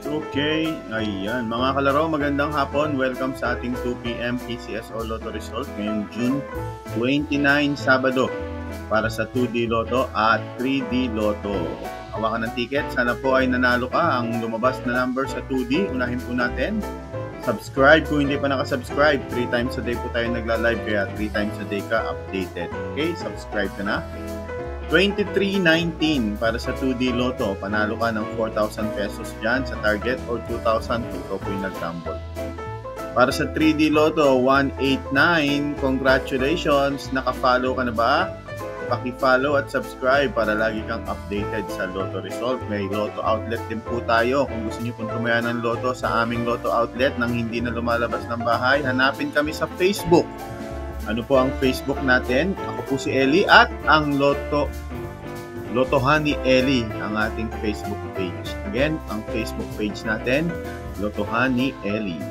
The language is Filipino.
Okay, ayan. Mga kalaro, magandang hapon. Welcome sa ating 2 p.m. PCSO Lotto Result ngayong June 29, Sabado, para sa 2D Lotto at 3D Lotto. Hawakan ng ticket. Sana po ay nanalo ka. Ang lumabas na number sa 2D, unahin po natin. Subscribe kung hindi pa nakasubscribe. 3 times a day po tayo nagla-live, kaya 3 times a day ka updated. Okay, subscribe ka na. 2319 para sa 2D Lotto. Panalo ka ng 4,000 pesos dyan sa target or 2,000 kung ikaw po yung nag-gamble. Para sa 3D Lotto, 189. Congratulations! Naka-follow ka na ba? Paki-follow at subscribe para lagi kang updated sa Lotto Result. May Lotto Outlet din po tayo. Kung gusto niyo pong tumaya ng Lotto sa aming Lotto Outlet nang hindi na lumalabas ng bahay, hanapin kami sa Facebook. Ano po ang Facebook natin? Ako po si Eli at ang Lottohani Eli ang ating Facebook page. Again, ang Facebook page natin, Lottohani Eli.